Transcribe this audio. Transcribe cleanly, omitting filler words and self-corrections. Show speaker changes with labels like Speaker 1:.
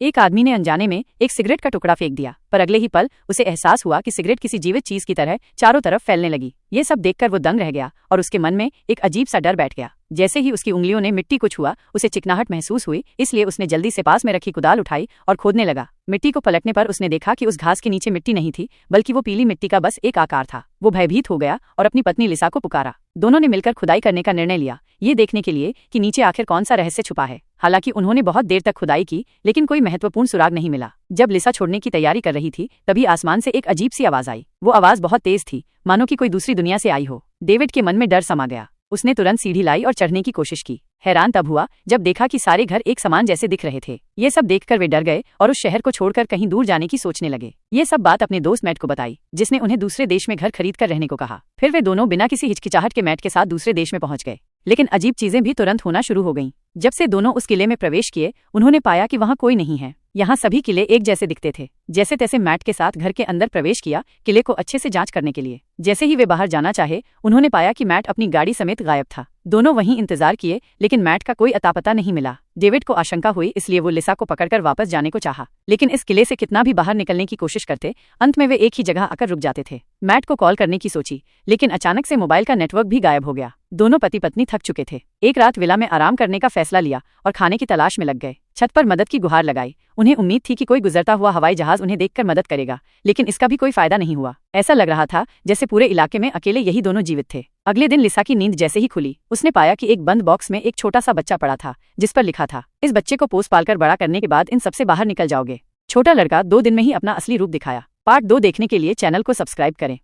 Speaker 1: एक आदमी ने अनजाने में एक सिगरेट का टुकड़ा फेंक दिया, पर अगले ही पल उसे एहसास हुआ कि सिगरेट किसी जीवित चीज की तरह चारों तरफ फैलने लगी। ये सब देखकर वो दंग रह गया और उसके मन में एक अजीब सा डर बैठ गया। जैसे ही उसकी उंगलियों ने मिट्टी को छुआ, उसे चिकनाहट महसूस हुई, इसलिए उसने जल्दी से पास में रखी कुदाल उठाई और खोदने लगा। मिट्टी को पलटने पर उसने देखा कि उस घास के नीचे मिट्टी नहीं थी, बल्कि वो पीली मिट्टी का बस एक आकार था। वो भयभीत हो गया और अपनी पत्नी लिसा को पुकारा। दोनों ने मिलकर खुदाई करने का निर्णय लिया, ये देखने के लिए कि नीचे आखिर कौन सा रहस्य छुपा है। हालांकि उन्होंने बहुत देर तक खुदाई की, लेकिन कोई महत्वपूर्ण सुराग नहीं मिला। जब लिसा छोड़ने की तैयारी कर रही थी, तभी आसमान से एक अजीब सी आवाज आई। वो आवाज बहुत तेज थी, मानो कि कोई दूसरी दुनिया से आई हो। डेविड के मन में डर समा गया। उसने तुरंत सीढ़ी लाई और चढ़ने की कोशिश की। हैरान तब हुआ जब देखा कि सारे घर एक समान जैसे दिख रहे थे। ये सब देखकर वे डर गए और उस शहर को छोड़कर कहीं दूर जाने की सोचने लगे। ये सब बात अपने दोस्त मैट को बताई, जिसने उन्हें दूसरे देश में घर खरीद कर रहने को कहा। फिर वे दोनों बिना किसी हिचकिचाहट के मैट के साथ दूसरे देश में पहुंच गए। लेकिन अजीब चीजें भी तुरंत होना शुरू हो गईं। जब से दोनों उस किले में प्रवेश किए, उन्होंने पाया कि वहां कोई नहीं है। यहाँ सभी किले एक जैसे दिखते थे। जैसे तैसे मैट के साथ घर के अंदर प्रवेश किया, किले को अच्छे से जांच करने के लिए। जैसे ही वे बाहर जाना चाहे, उन्होंने पाया कि मैट अपनी गाड़ी समेत गायब था। दोनों वहीं इंतजार किए, लेकिन मैट का कोई अता पता नहीं मिला। डेविड को आशंका हुई, इसलिए वो लिसा को पकड़कर वापस जाने को चाहा। लेकिन इस किले से कितना भी बाहर निकलने की कोशिश करते, अंत में वे एक ही जगह आकर रुक जाते थे। मैट को कॉल करने की सोची, लेकिन अचानक से मोबाइल का नेटवर्क भी गायब हो गया। दोनों पति पत्नी थक चुके थे। एक रात विला में आराम करने का फैसला लिया और खाने की तलाश में लग गए। छत पर मदद की गुहार लगाई। उन्हें उम्मीद थी कि कोई गुजरता हुआ हवाई जहाज उन्हें देखकर मदद करेगा, लेकिन इसका भी कोई फायदा नहीं हुआ। ऐसा लग रहा था जैसे पूरे इलाके में अकेले यही दोनों जीवित थे। अगले दिन लिसा की नींद जैसे ही खुली, उसने पाया कि एक बंद बॉक्स में एक छोटा सा बच्चा पड़ा था, जिस पर लिखा था, इस बच्चे को पोस पालकर बड़ा करने के बाद इन सबसे बाहर निकल जाओगे। छोटा लड़का 2 दिन में ही अपना असली रूप दिखाया। पार्ट 2 देखने के लिए चैनल को सब्सक्राइब करें।